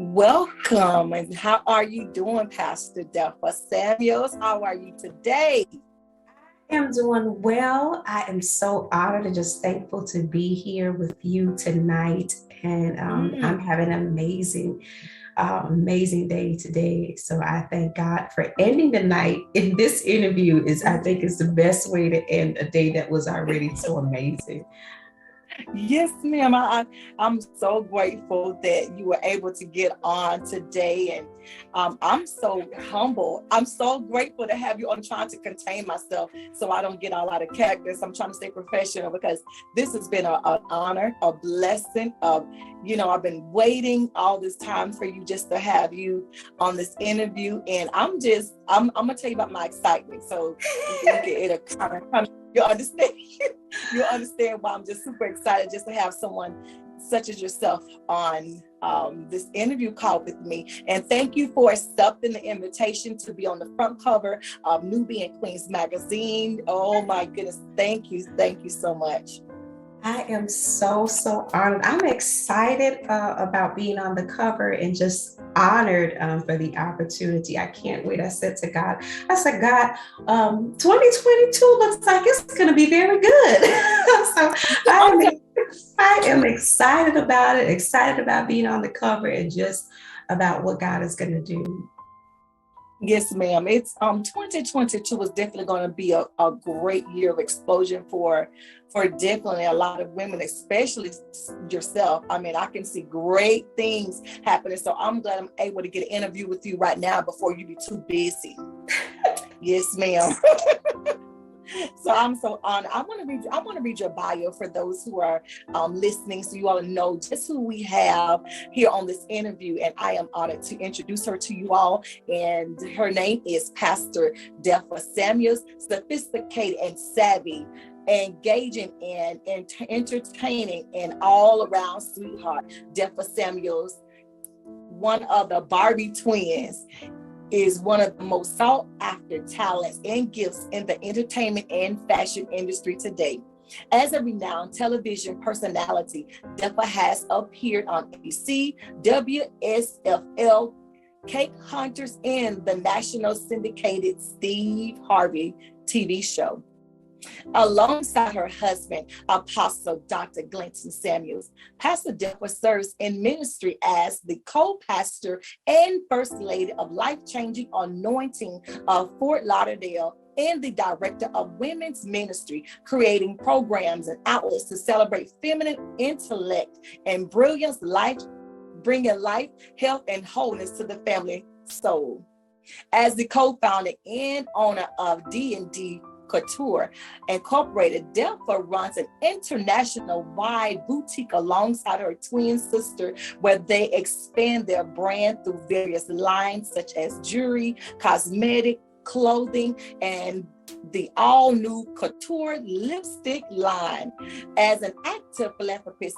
Welcome. And how are you doing, Pastor Delpha Samuels? How are you today? I am doing well. I am so honored and just thankful to be here with you tonight. And I'm Mm. having an amazing day today. So I thank God for ending the night in this interview. I think, is the best way to end a day that was already so amazing. Yes, ma'am. I'm so grateful that you were able to get on today. And I'm so humble. I'm so grateful to have you on, trying to contain myself so I don't get all out of character. So I'm trying to stay professional because this has been an honor, a blessing. I've been waiting all this time for you just to have you on this interview. And I'm going to tell you about my excitement. So it'll kind of come. You understand? You'll understand why I'm just super excited just to have someone such as yourself on this interview call with me. And thank you for accepting the invitation to be on the front cover of Newbie and Queens magazine. Oh my goodness. Thank you. Thank you so much. I am so honored. I'm excited about being on the cover and just honored for the opportunity. I can't wait. I said, God, 2022 looks like it's going to be very good. So I am excited about it, excited about being on the cover and just about what God is going to do. Yes, ma'am. It's 2022 is definitely going to be a great year of explosion for definitely a lot of women, especially yourself. I mean, I can see great things happening. So I'm glad I'm able to get an interview with you right now before you be too busy. Yes, ma'am. So I'm so honored. I want to read your bio for those who are listening, so you all know just who we have here on this interview. And I am honored to introduce her to you all. And her name is Pastor Delpha Samuels, sophisticated and savvy, engaging and entertaining and all around sweetheart. Delpha Samuels, one of the Barbie twins, is one of the most sought after talents and gifts in the entertainment and fashion industry today. As a renowned television personality, Delpha has appeared on ABC, WSFL, Cake Hunters, and the national syndicated Steve Harvey TV show. Alongside her husband, Apostle Dr. Glenton Samuels, Pastor Delpha serves in ministry as the co-pastor and first lady of Life-Changing Anointing of Fort Lauderdale and the director of women's ministry, creating programs and outlets to celebrate feminine intellect and brilliance, bringing life, health, and wholeness to the family soul. As the co-founder and owner of D&D Couture Incorporated, Delpha runs an international-wide boutique alongside her twin sister, where they expand their brand through various lines such as jewelry, cosmetic, clothing, and the all-new Couture lipstick line. As an active philanthropist,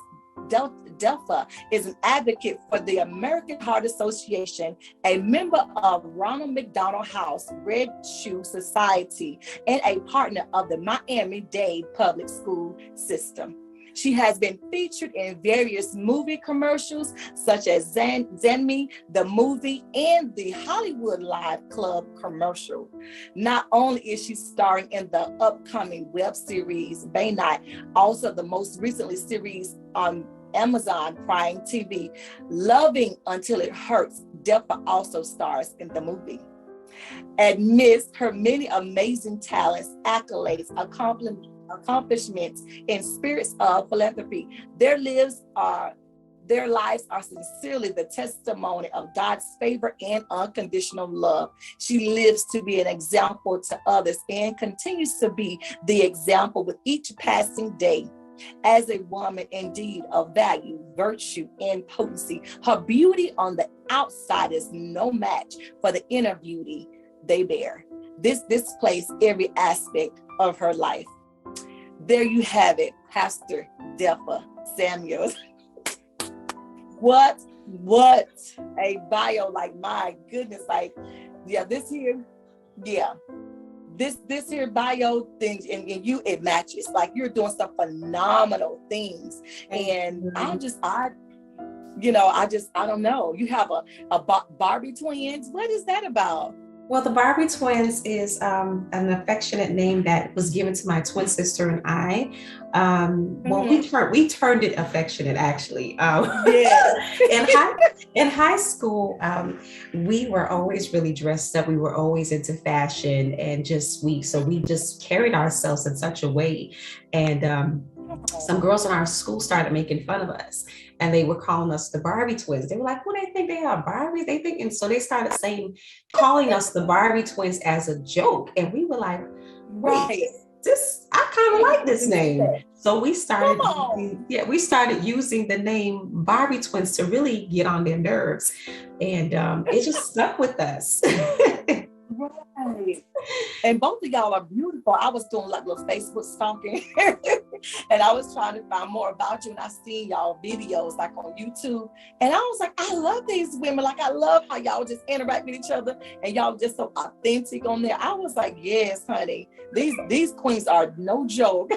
Delpha is an advocate for the American Heart Association, a member of Ronald McDonald House Red Shoe Society, and a partner of the Miami-Dade Public School System. She has been featured in various movie commercials such as Zenmi, the movie, and the Hollywood Live Club commercial. Not only is she starring in the upcoming web series Bay Night, also the most recently series on Amazon Prime TV, Loving Until It Hurts, Delpha also stars in the movie. Amidst her many amazing talents, accolades, accomplishments, and spirits of philanthropy, their lives are sincerely the testimony of God's favor and unconditional love. She lives to be an example to others and continues to be the example with each passing day. As a woman indeed of value, virtue, and potency, her beauty on the outside is no match for the inner beauty they bear. This displays every aspect of her life. There you have it, Pastor Delpha Samuels. What a bio, like, my goodness, like, yeah, this here bio thing, and you, it matches. Like, you're doing some phenomenal things. And I don't know. You have Barbie twins. What is that about? Well, the Barbie twins is an affectionate name that was given to my twin sister and I. Well, Mm-hmm. we turned it affectionate actually. Yes. In high school, we were always really dressed up. We were always into fashion, and we just carried ourselves in such a way. And some girls in our school started making fun of us, and they were calling us the Barbie twins. They were like, "What do they think they are, Barbies?" They think, and so they started calling us the Barbie twins as a joke, and we were like, "Wait, Right. I kind of like this name." So Come on. we started using the name Barbie twins to really get on their nerves, and it just stuck with us. Right. And both of y'all are beautiful. I was doing like little Facebook stalking and I was trying to find more about you. And I seen y'all videos like on YouTube. And I was like, I love these women. Like, I love how y'all just interact with each other and y'all just so authentic on there. I was like, yes, honey, these queens are no joke.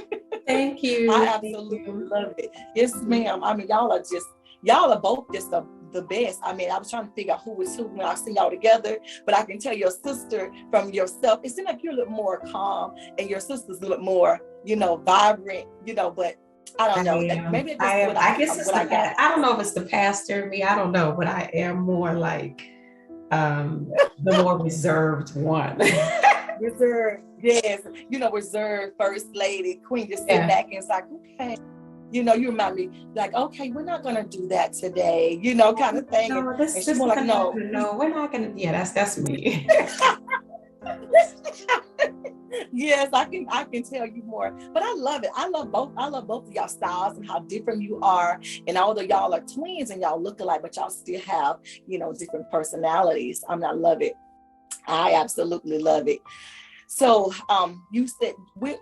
Thank you. I absolutely love it. Yes, ma'am. I mean, y'all are both just the best. I mean, I was trying to figure out who was who when I see y'all together, but I can tell your sister from yourself, it seems like you're a little more calm and your sister's a little more, vibrant, but I don't know. Maybe I guess it's I don't know if it's the pastor in me. I don't know, but I am more like the more reserved one. Reserved, yes. Reserved first lady, queen, just sit back and it's like, okay. You remind me, like, okay, we're not gonna do that today, kind of thing. No, this is more like, no, we're not gonna. Yeah, that's me. Yes, I can tell you more, but I love it. I love both of y'all styles and how different you are. And although y'all are twins and y'all look alike, but y'all still have, different personalities. I love it. I absolutely love it. So you said,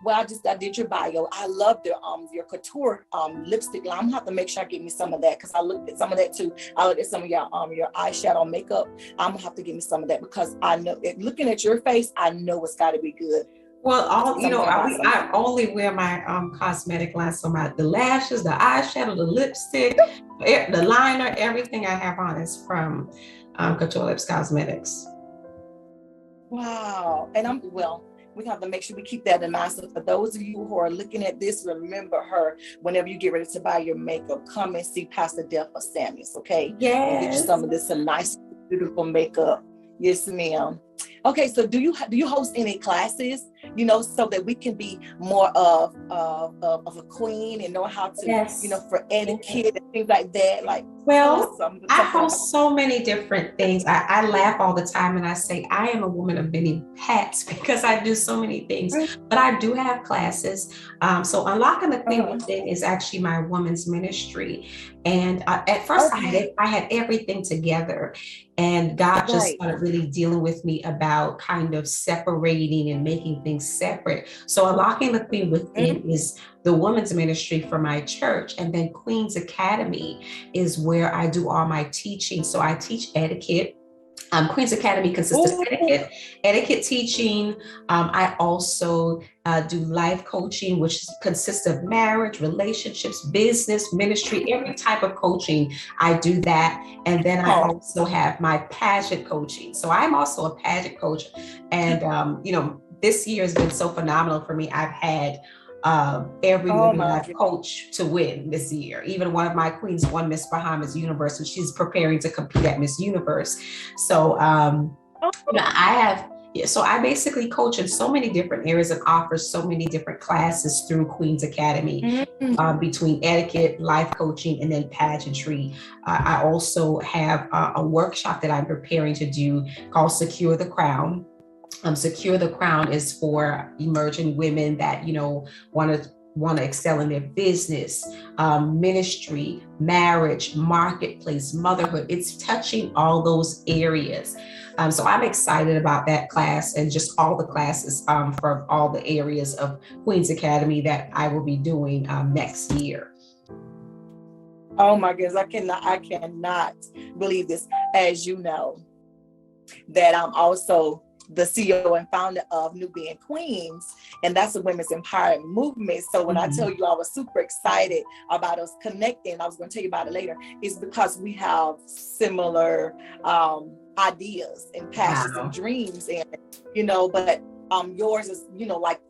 I did your bio. I love your couture lipstick line. I'm gonna have to make sure I give me some of that because I looked at some of that too. I looked at some of your eyeshadow makeup. I'm gonna have to give me some of that because I know looking at your face, I know it's got to be good. Well, I only wear my cosmetic line, so the lashes, the eyeshadow, the lipstick, the liner, everything I have on is from Couture Lips Cosmetics. Wow. And we have to make sure we keep that in mind. So for those of you who are looking at this, remember her whenever you get ready to buy your makeup. Come and see Pastor Delpha Samuels, okay? Yes. And get you some nice, beautiful makeup. Yes, ma'am. Okay, so do you host any classes, so that we can be more of a queen and know how to, yes. For etiquette and things like that? Like, well, I host so many different things. I laugh all the time and I say I am a woman of many hats because I do so many things, but I do have classes. So Unlocking the Queen Within is actually my women's ministry. And at first I had everything together, and God just started really dealing with me about kind of separating and making things separate. So Unlocking the Queen Within is the women's ministry for my church. And then Queen's Academy is where I do all my teaching. So I teach etiquette. Queen's Academy consists of etiquette teaching. I also do life coaching, which consists of marriage, relationships, business, ministry, every type of coaching. I do that. And then I also have my pageant coaching. So I'm also a pageant coach. And, this year has been so phenomenal for me. I've had every woman I've coached to win this year. Even one of my queens won Miss Bahamas Universe, and she's preparing to compete at Miss Universe. So so I basically coach in so many different areas and offer so many different classes through Queen's Academy, between etiquette, life coaching, and then pageantry. I also have a workshop that I'm preparing to do called Secure the Crown. Secure the Crown is for emerging women that, want to excel in their business, ministry, marriage, marketplace, motherhood. It's touching all those areas. So I'm excited about that class and just all the classes from all the areas of Queen's Academy that I will be doing next year. Oh my goodness, I cannot believe this. As you know, that I'm also the CEO and founder of New Being Queens, and that's a women's empowerment movement. So when I tell you I was super excited about us connecting, I was going to tell you about it later, is because we have similar ideas and passions and dreams, and but yours is like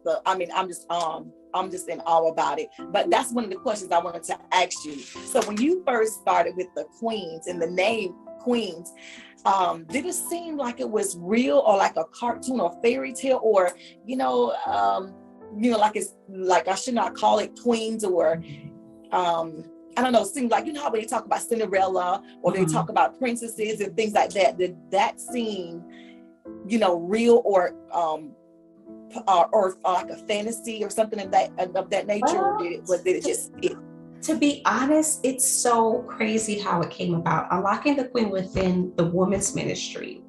I'm just in awe about it. But that's one of the questions I wanted to ask you. So when you first started with the Queens and the name Queens, did it seem like it was real, or like a cartoon or fairy tale, or like it's like I should not call it Queens, or I don't know, seems like, how when they talk about Cinderella, or they talk about princesses and things like that, did that seem real, or like a fantasy or something of that nature, or did it just fit? To be honest, it's so crazy how it came about. Unlocking the Queen within the women's ministry.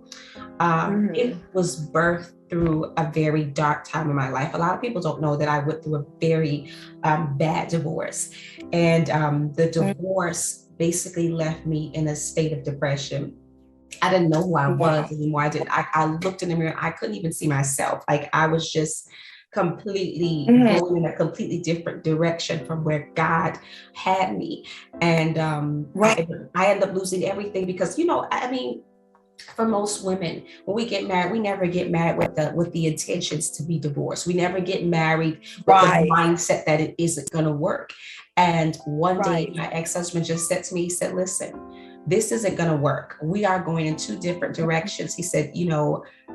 It was birthed through a very dark time in my life. A lot of people don't know that I went through a very bad divorce. And the divorce basically left me in a state of depression. I didn't know who I was anymore. I looked in the mirror. I couldn't even see myself. Like, I was just completely going in a completely different direction from where God had me. And I ended up losing everything because, for most women, when we get married, we never get married with the intentions to be divorced. We never get married with the mindset that it isn't going to work. And one day my ex-husband just said to me, he said, listen, this isn't going to work. We are going in two different directions. He said,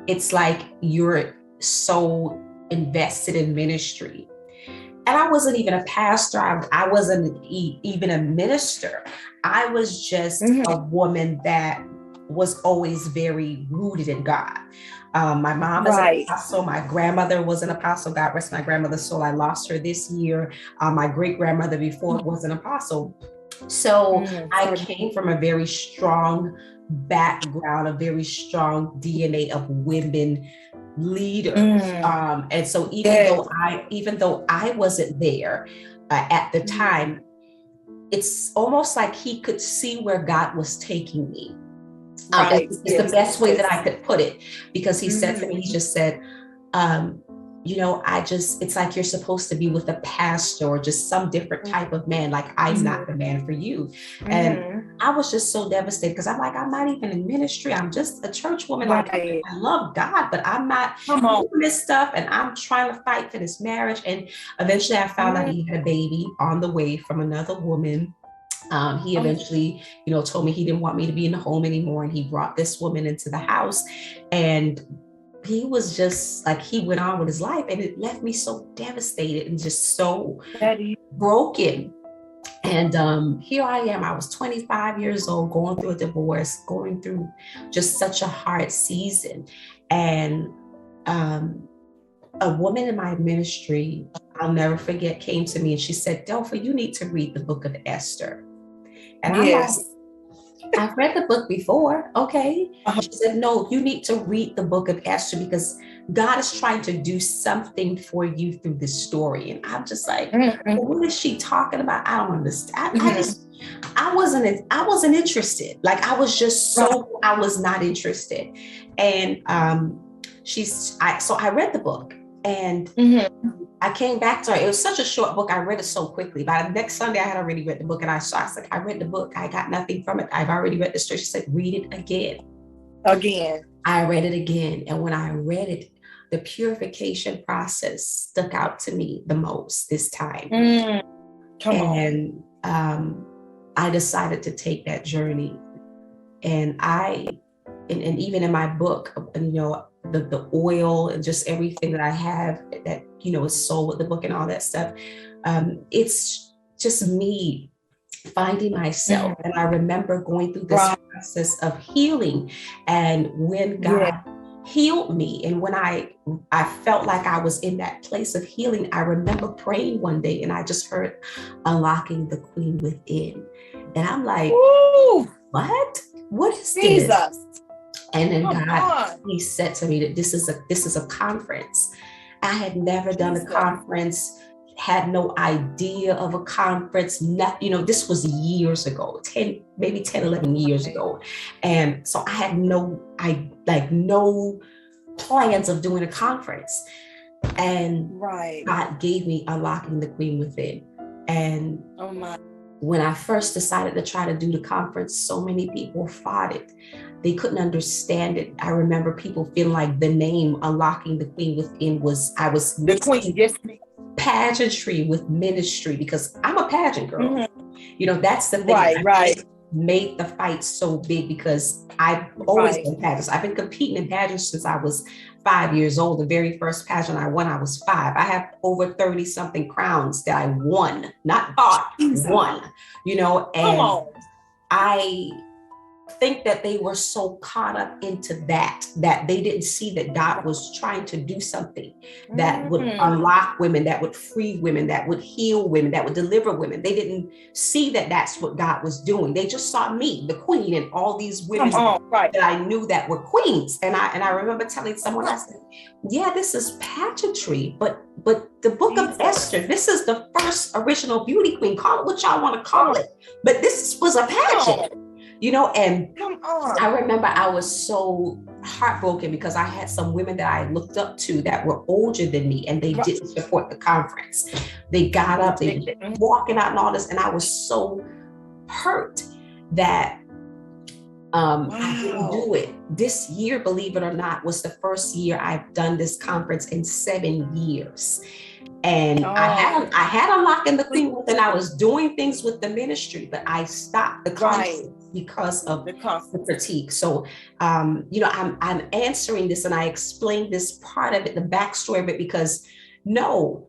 it's like you're so invested in ministry. And I wasn't even a pastor. I wasn't even a minister. I was just a woman that was always very rooted in God. My mom is an apostle. My grandmother was an apostle. God rest my grandmother's soul. I lost her this year. My great grandmother before was an apostle. So I came from a very strong background, a very strong DNA of women leaders. And so even though I wasn't there at the time, it's almost like he could see where God was taking me. It's the best way that I could put it, because he said to me, he just said, it's like you're supposed to be with a pastor or just some different type of man. Like, I'm not the man for you. And I was just so devastated, because I'm like, I'm not even in ministry. I'm just a church woman. Like, I love God, but I'm not doing this stuff. And I'm trying to fight for this marriage. And eventually I found out he had a baby on the way from another woman. He eventually, told me he didn't want me to be in the home anymore. And he brought this woman into the house, and he was just like, he went on with his life, and it left me so devastated and just so broken. And here I am. I was 25 years old, going through a divorce, going through just such a hard season. And a woman in my ministry, I'll never forget, came to me and she said, Delpha, you need to read the book of Esther. And I'm like, I've read the book before. Okay. She said, no, you need to read the book of Esther, because God is trying to do something for you through this story. And I'm just like, what is she talking about? I don't understand. I wasn't interested. Like, I was just I was not interested. And so I read the book, and I came back to her. It was such a short book. I read it so quickly. By the next Sunday, I had already read the book. And I was like, I read the book. I got nothing from it. I've already read the story. She said, read it again. I read it again. And when I read it, the purification process stuck out to me the most this time. And I decided to take that journey. And even in my book, the oil and just everything that I have that, is sold with the book and all that stuff. It's just me finding myself. And I remember going through this process of healing, and when God healed me, and when I felt like I was in that place of healing, I remember praying one day, and I just heard unlocking the queen within. And I'm like, what is this? And then God, he said to me that this is a conference. I had never done a conference, had no idea of a conference. This was years ago, 11 years ago. And so I had no plans of doing a conference. And Right. God gave me Unlocking the Queen Within. And Oh my. when I first decided to try to do the conference, so many people fought it. They couldn't understand it. I remember people feeling like the name Unlocking the Queen Within was, I was The queen, yes. pageantry with ministry, because I'm a pageant girl. Mm-hmm. You know, that's the thing. Right. Made the fight so big because I've always been pageants. I've been competing in pageants since I was 5 years old. The very first pageant I won, I was 5. I have over 30 something crowns that I won, not bought, won, you know, and I think that they were so caught up into that they didn't see that God was trying to do something that would unlock women, that would free women, that would heal women, that would deliver women. They didn't see that that's what God was doing. They just saw me, the queen, and all these women that I knew that were queens. And I remember telling someone, I said, yeah, this is pageantry, but the book of Esther, this is the first original beauty queen. Call it what y'all want to call it, but this was a pageant. You know, and I remember I was so heartbroken because I had some women that I looked up to that were older than me, and they didn't support the conference. They got up, they were walking out and all this, and I was so hurt that I didn't do it. This year, believe it or not, was the first year I've done this conference in 7 years. And I had Unlocking the Queen Within. I was doing things with the ministry, but I stopped the conference because of the critique. So, you know, I'm answering this, and I explained this part of it, the backstory of it, because no,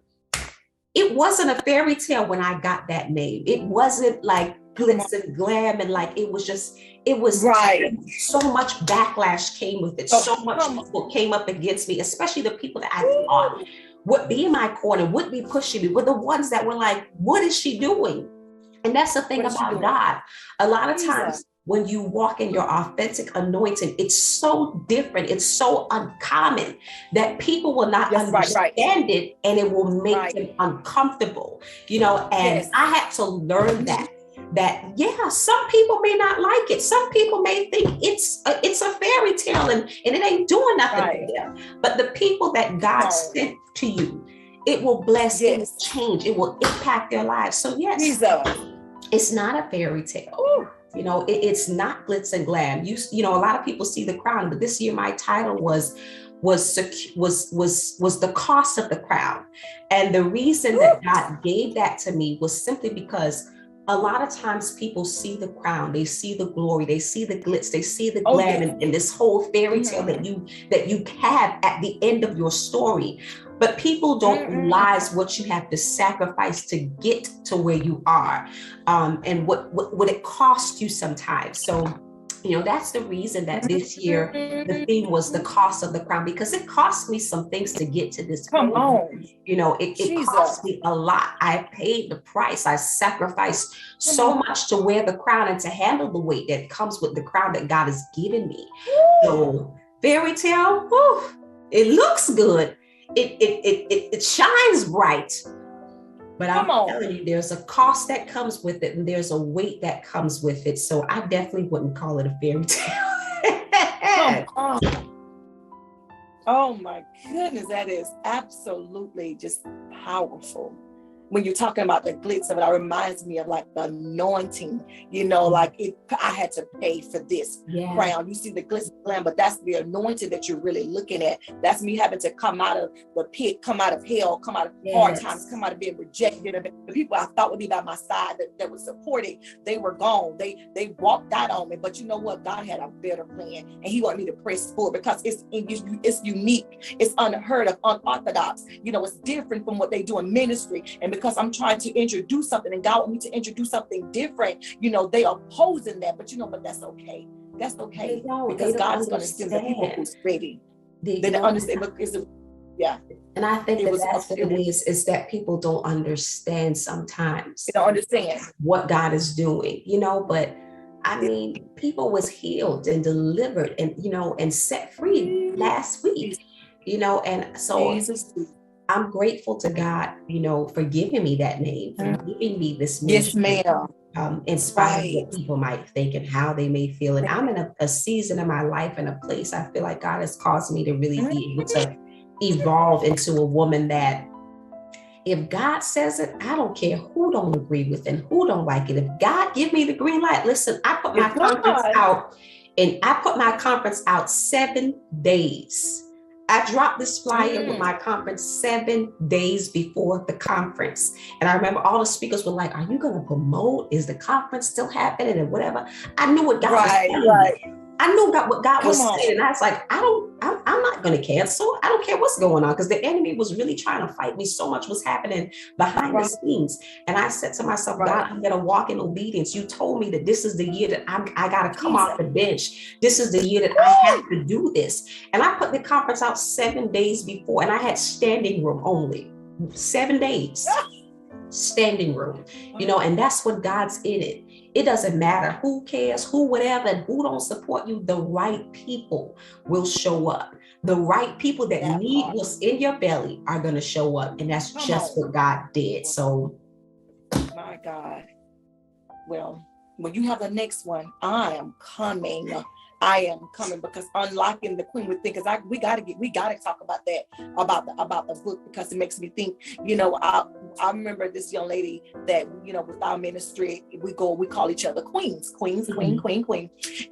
it wasn't a fairy tale when I got that name. It wasn't like glitz and glam, and like it was so much backlash came with it. So much people came up against me, especially the people that I thought would be in my corner, would be pushing me, were the ones that were like, what is she doing? And that's the thing about God. A lot of times when you walk in your authentic anointing, it's so different, it's so uncommon that people will not understand it, and it will make them uncomfortable, you know, and I had to learn that yeah, some people may not like it. Some people may think it's a fairy tale and it ain't doing nothing for them. But the people that God sent to you, it will bless, it will change, it will impact their lives. So yes, it's not a fairy tale. Ooh. You know, it's not glitz and glam. You know, a lot of people see the crown, but this year my title was the cost of the crown. And the reason that God gave that to me was simply because a lot of times people see the crown, they see the glory, they see the glitz, they see the glam, and this whole fairy tale that you have at the end of your story. But people don't realize what you have to sacrifice to get to where you are, and what it costs you sometimes. So, you know, that's the reason that this year the theme was the cost of the crown, because it cost me some things to get to this point. You know, it cost me a lot. I paid the price. I sacrificed so much to wear the crown and to handle the weight that comes with the crown that God has given me. So fairy tale, it looks good. It shines bright. But I'm telling you, there's a cost that comes with it, and there's a weight that comes with it. So I definitely wouldn't call it a fairy tale. Oh my goodness, that is absolutely just powerful. When you're talking about the glitz of it, it reminds me of like the anointing, you know, like I had to pay for this crown. You see the glitz and glam, but that's the anointing that you're really looking at. That's me having to come out of the pit, come out of hell, come out of hard times, come out of being rejected. The people I thought would be by my side that were supporting, they were gone. They walked out on me. But you know what? God had a better plan, and He wanted me to press forward because it's unique, it's unheard of, unorthodox. You know, it's different from what they do in ministry. And because I'm trying to introduce something and God wants me to introduce something different, you know, they are opposing that, but you know, but that's okay. That's okay, because God's going to send the people who's ready. They don't understand. And I think that's what it is that people don't understand sometimes. They don't understand what God is doing, you know, but I mean, people was healed and delivered and, you know, and set free last week, you know, and so I'm grateful to God, you know, for giving me that name, for giving me this mission. Yes, ma'am. in spite of what people might think and how they may feel. And I'm in a season in my life and a place I feel like God has caused me to really be able to evolve into a woman that if God says it, I don't care who don't agree with it and who don't like it. If God give me the green light, listen, I put my conference out and I put my conference out 7 days. I dropped this flyer with my conference 7 days before the conference. And I remember all the speakers were like, are you going to promote? Is the conference still happening and whatever? I knew what God was saying. I knew what God was saying. And I was like, I'm not going to cancel. I don't care what's going on, because the enemy was really trying to fight me. So much was happening behind the scenes. And I said to myself, God, I'm going to walk in obedience. You told me that this is the year that I got to come off the bench. This is the year that I have to do this. And I put the conference out 7 days before, and I had standing room only. 7 days. Standing room, and that's what God's in it. It doesn't matter who cares, who whatever, and who don't support you. The right people will show up. The right people that need what's in your belly are going to show up. And that's just what God did. So, my God. Well, when you have the next one, I am coming, because unlocking the queen within, because we gotta talk about that, about the book, because it makes me think, I remember this young lady that, with our ministry, we call each other queens, queen.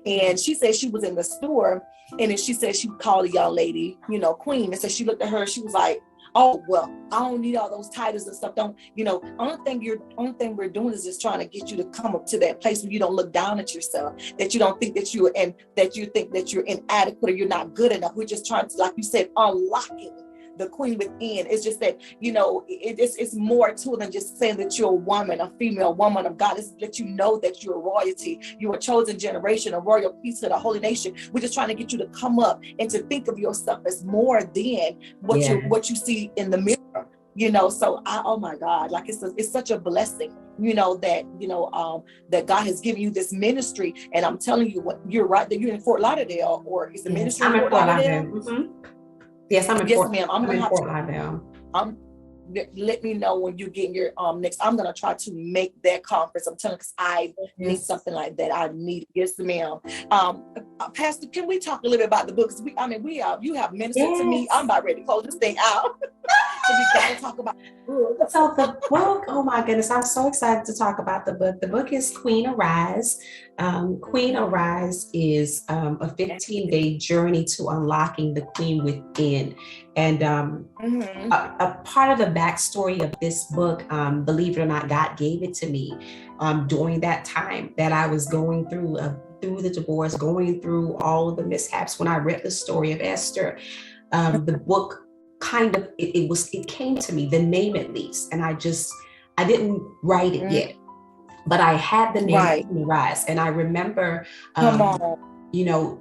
And she said she was in the store, and then she said she called a young lady, queen, and so she looked at her, she was like, oh, well, I don't need all those titles and stuff. Only thing we're doing is just trying to get you to come up to that place where you don't look down at yourself, that you don't think that you think that you're inadequate or you're not good enough. We're just trying to, like you said, unlocking the queen within. It's just that, it's more to it than just saying that you're a woman, a female woman of God. It's that you know that you're royalty, you're a chosen generation, a royal priesthood, a holy nation. We're just trying to get you to come up and to think of yourself as more than what you see in the mirror. So oh my God, like it's such a blessing, that God has given you this ministry. And I'm telling you what, you're right, that you're in Fort Lauderdale, or is the ministry in Fort Lauderdale? Mm-hmm. Yes, I'm in Fort Lauderdale. Let me know when you get your next. I'm gonna try to make that conference. I'm telling you, because I need something like that. I need it. Yes, ma'am. Pastor, can we talk a little bit about the books? You have ministered to me. I'm about ready to close this thing out. So we gotta talk about the book. So the book, oh my goodness, I'm so excited to talk about the book. The book is Queen Arise. Queen Arise is a 15-day journey to unlocking the queen within. And a part of the backstory of this book, believe it or not, God gave it to me during that time that I was going through the divorce, going through all of the mishaps. When I read the story of Esther, the book kind of, it came to me, the name at least, and I didn't write it yet, but I had the name Queen Arise. And I remember,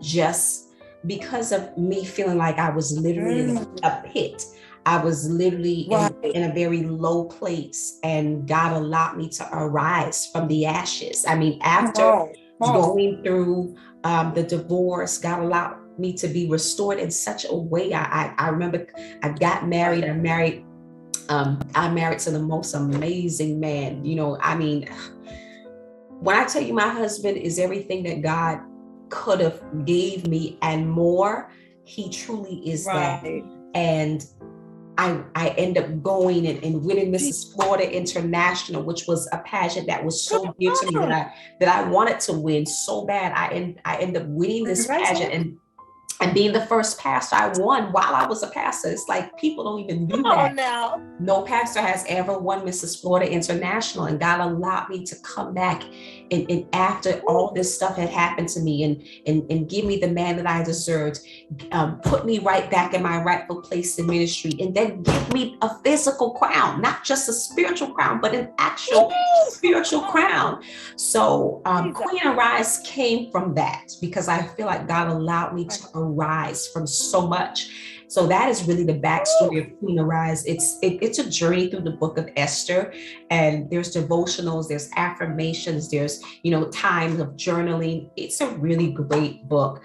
just because of me feeling like I was literally in a pit. I was literally in a very low place, and God allowed me to arise from the ashes. I mean, after going through the divorce, God allowed me to be restored in such a way. I remember I got married. I married to the most amazing man. I mean, when I tell you my husband is everything that God could have gave me and more, he truly is that. And I end up going and winning Mrs. Florida International, which was a pageant that was so dear to me that I wanted to win so bad. I end up winning this pageant and being the first pastor. I won while I was a pastor. It's like people don't even do that. Now. No pastor has ever won Mrs. Florida International, and God allowed me to come back and after all this stuff had happened to me and give me the man that I deserved, put me right back in my rightful place in ministry, and then give me a physical crown, not just a spiritual crown, but an actual spiritual crown. So Queen Arise came from that, because I feel like God allowed me to arise from so much. So that is really the backstory of Queen Arise. It's a journey through the book of Esther, and there's devotionals, there's affirmations, there's times of journaling. It's a really great book.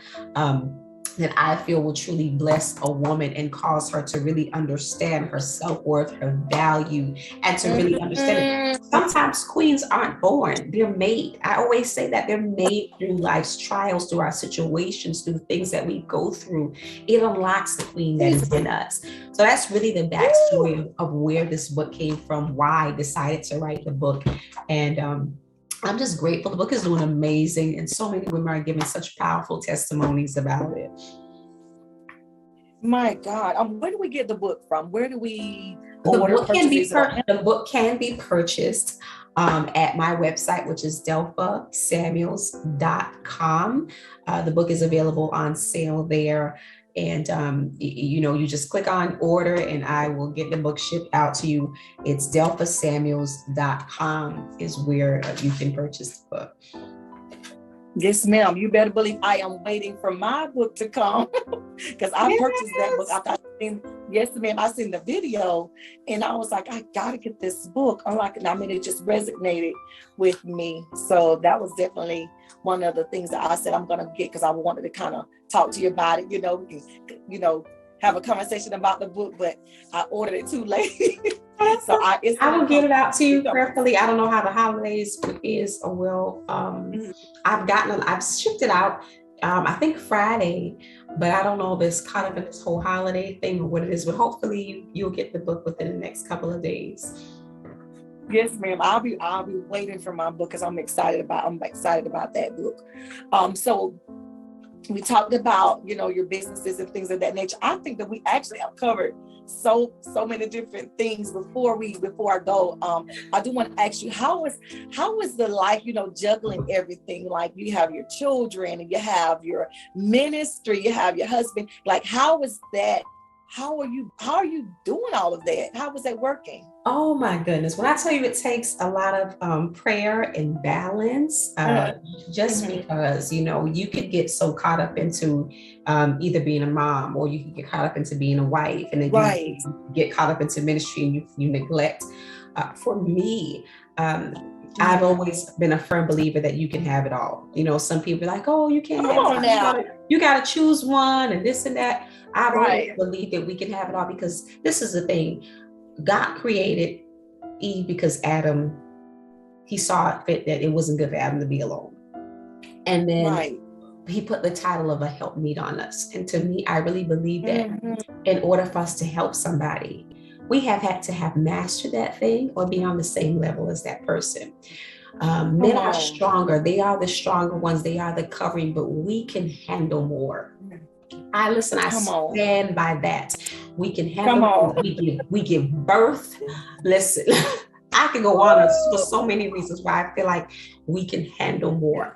that I feel will truly bless a woman and cause her to really understand her self-worth, her value, and to really understand it. Sometimes queens aren't born, they're made. I always say that they're made through life's trials, through our situations, through things that we go through. It unlocks the queen that is in us. So that's really the backstory of where this book came from, why I decided to write the book. And I'm just grateful. The book is doing amazing, and so many women are giving such powerful testimonies about it. My God, where do we get the book from? Where do we order? The book can be purchased at my website, which is delphasamuels.com. The book is available on sale there. And, you just click on order and I will get the book shipped out to you. It's delphasamuels.com is where you can purchase the book. Yes, ma'am. You better believe I am waiting for my book to come because I purchased that book. Yes, ma'am. I seen the video and I was like, I gotta get this book. It just resonated with me. So that was definitely one of the things that I said I'm gonna get because I wanted to kind of talk to you about it. We can, have a conversation about the book, but I ordered it too late. So I will get it out to you prayerfully. I don't know how the holidays is or will. I've shipped it out. I think Friday, but I don't know if it's caught up in this whole holiday thing or what it is. But hopefully you'll get the book within the next couple of days. Yes, ma'am. I'll be waiting for my book because I'm excited about that book. So we talked about, your businesses and things of that nature. I think that we actually have covered so many different things before I go. I do want to ask you, how is the life, juggling everything? Like you have your children and you have your ministry, you have your husband. Like, how is that? How are you doing all of that? How is that working? Oh my goodness. When I tell you it takes a lot of prayer and balance, because, you could get so caught up into either being a mom or you can get caught up into being a wife and then you get caught up into ministry and you neglect. For me, I've always been a firm believer that you can have it all. Some people are like, oh, you can't have it all. You got to choose one and this and that. I've always believed that we can have it all because this is the thing. God created Eve because Adam, he saw it fit that it wasn't good for Adam to be alone. And then he put the title of a helpmeet on us. And to me, I really believe that in order for us to help somebody, we have had to have mastered that thing or be on the same level as that person. Men are stronger. They are the stronger ones. They are the covering, but we can handle more. I stand by that. We can handle it. We give birth. Listen, I can go on for so many reasons why I feel like we can handle more.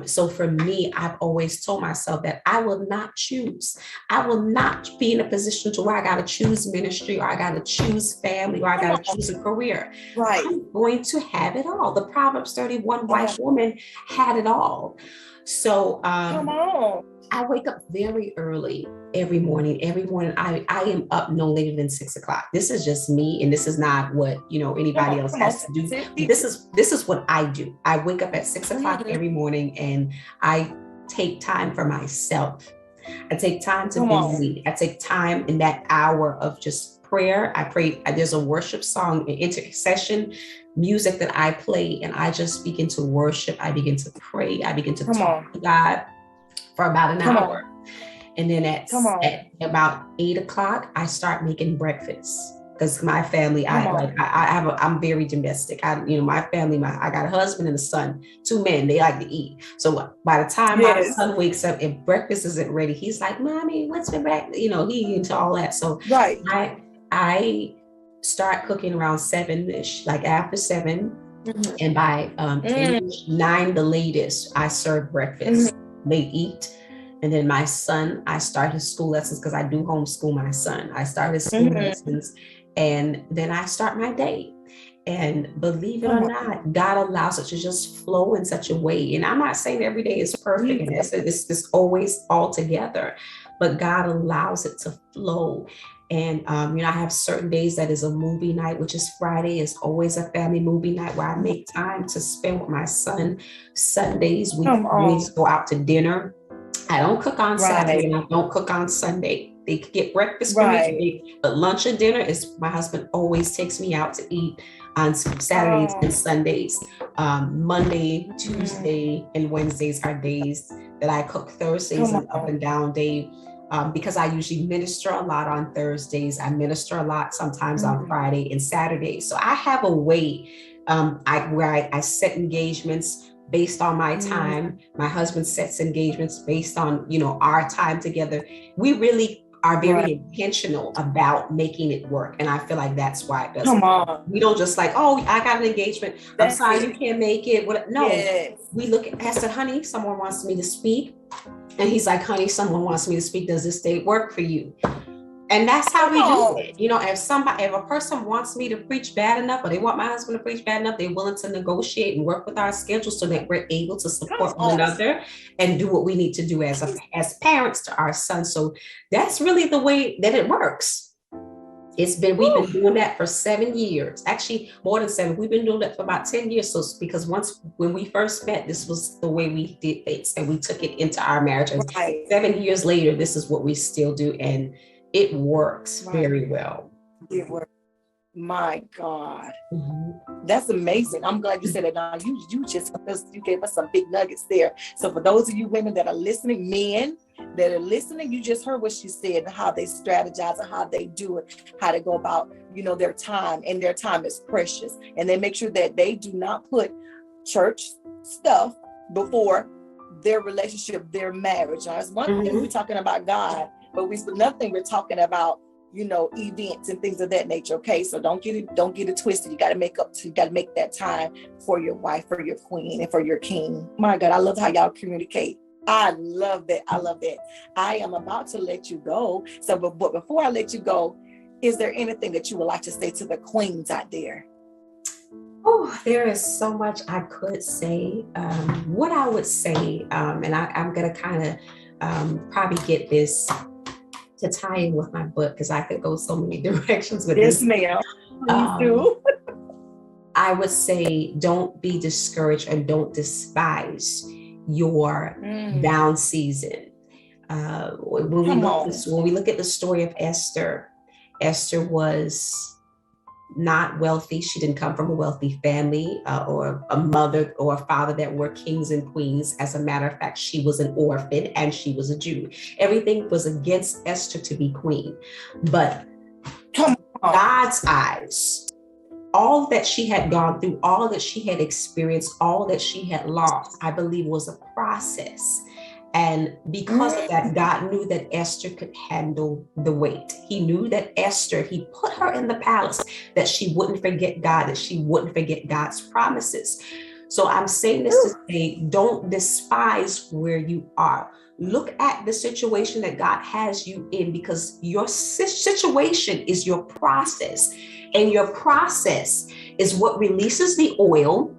So for me, I've always told myself that I will not choose. I will not be in a position to where I got to choose ministry or I got to choose family or I got to choose a career. Right. I'm going to have it all. The Proverbs 31 white woman had it all. So I wake up very early every morning. I am up no later than 6 o'clock. This is just me. And this is not what, anybody else has to do. This is what I do. I wake up at 6 o'clock every morning and I take time for myself. I take time to meditate. I take time in that hour of just prayer. I pray. There's a worship song, an intercession music that I play, and I just begin to worship. I begin to pray. I begin to talk to God for about an hour. And then at about 8 o'clock, I start making breakfast because my family, I'm very domestic. My family, I got a husband and a son, 2 men, they like to eat. So by the time my son wakes up, if breakfast isn't ready, he's like, Mommy, what's for breakfast? He into all that. So I start cooking around 7-ish, like after 7. And by 9, the latest, I serve breakfast. They eat. And then my son, I start his school lessons because I do homeschool my son. I start his school lessons and then I start my day. And believe it or not, God allows it to just flow in such a way. And I'm not saying every day is perfect and it's always all together, but God allows it to flow. And, I have certain days that is a movie night, which is Friday is always a family movie night where I make time to spend with my son. Sundays, we always go out to dinner. I don't cook on Saturday, Right. and I don't cook on Sunday. They could get breakfast for Right. me, but lunch and dinner is my husband always takes me out to eat on Saturdays and Oh. Sundays. Monday, Mm. Tuesday, and Wednesdays are days that I cook. Thursdays Come an up on. and down day, because I usually minister a lot on Thursdays. I minister a lot sometimes on Mm. Friday and Saturday. So I have a way I set engagements based on my Mm. time. My husband sets engagements based on, our time together. We really are Right. very intentional about making it work. And I feel like that's why it doesn't. Come on. We don't just like, oh, I got an engagement. I'm That's sorry, you it. can't make it. No, Yes. we look at, I said, honey, someone wants me to speak. And he's like, honey, someone wants me to speak. Does this date work for you? And that's how Come we do on. it. If a person wants me to preach bad enough, or they want my husband to preach bad enough, they're willing to negotiate and work with our schedule so that we're able to Come support one on. another and do what we need to do as parents to our sons. So that's really the way that it works. We've been doing that for 7 years, actually more than 7. We've been doing that for about 10 years. So because when we first met, this was the way we did things, and we took it into our marriage. And Right. 7 years later, this is what we still do. And it works Right. very well. It works. My God. Mm-hmm. That's amazing. I'm glad you said it. Now you gave us some big nuggets there. So for those of you women that are listening, men that are listening, you just heard what she said and how they strategize and how they do it, how to go about, their time, and their time is precious. And they make sure that they do not put church stuff before their relationship, their marriage. Now, it's one thing we're talking about God, but another thing we're talking about, events and things of that nature. Okay, so don't get it twisted. You got to make that time for your wife, for your queen, and for your king. My God, I love how y'all communicate. I love that. I am about to let you go. So, but before I let you go, is there anything that you would like to say to the queens out there? Oh, there is so much I could say. What I would say, and I'm going to kind of probably get this to tie in with my book, because I could go so many directions with this. Yes, ma'am. Please do. I would say, don't be discouraged and don't despise your down season. When we look at the story of Esther was not wealthy. She didn't come from a wealthy family, or a mother or a father that were kings and queens. As a matter of fact, she was an orphan and she was a Jew. Everything was against Esther to be queen. But God's eyes, all that she had gone through, all that she had experienced, all that she had lost, I believe was a process. And because of that, God knew that Esther could handle the weight. He knew that Esther, he put her in the palace, that she wouldn't forget God, that she wouldn't forget God's promises. So I'm saying this to say, don't despise where you are. Look at the situation that God has you in, because your situation is your process. And your process is what releases the oil,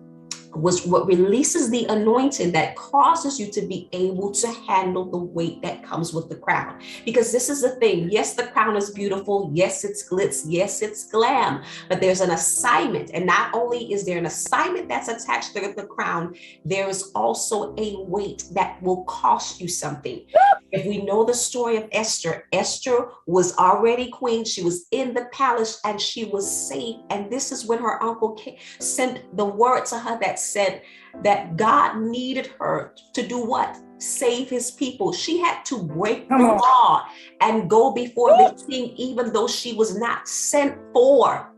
was what releases the anointing that causes you to be able to handle the weight that comes with the crown. Because this is the thing. Yes, the crown is beautiful. Yes, it's glitz. Yes, it's glam. But there's an assignment. And not only is there an assignment that's attached to the crown, there is also a weight that will cost you something. If we know the story of Esther, Esther was already queen. She was in the palace and she was safe. And this is when her uncle sent the word to her that said that God needed her to do what? Save his people. She had to break the law and go before the king, even though she was not sent for.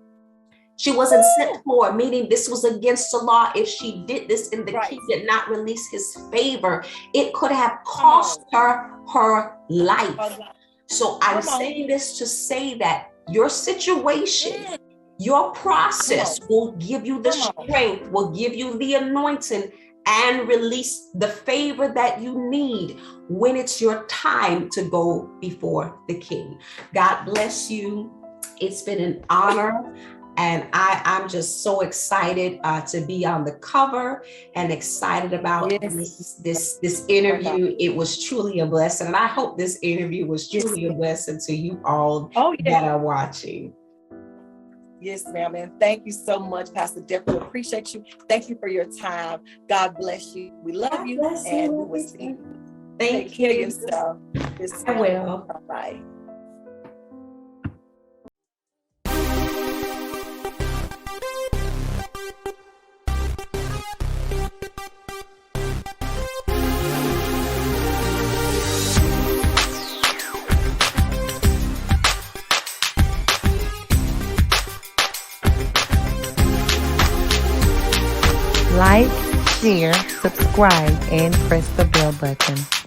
She wasn't sent for, meaning this was against the law. If she did this and the king did not release his favor, it could have cost her her life. So I'm saying this to say that your situation, your process will give you the strength, will give you the anointing, and release the favor that you need when it's your time to go before the king. God bless you. It's been an honor. And I'm just so excited to be on the cover and excited about this interview. It was truly a blessing. And I hope this interview was truly a blessing to you all that are watching. Yes, ma'am. And thank you so much, Pastor Delpha. We appreciate you. Thank you for your time. God bless you. We love you. And we will see you. Thank Take care of you. yourself. Yes, I ma'am. will. Bye-bye. Like, share, subscribe, and press the bell button.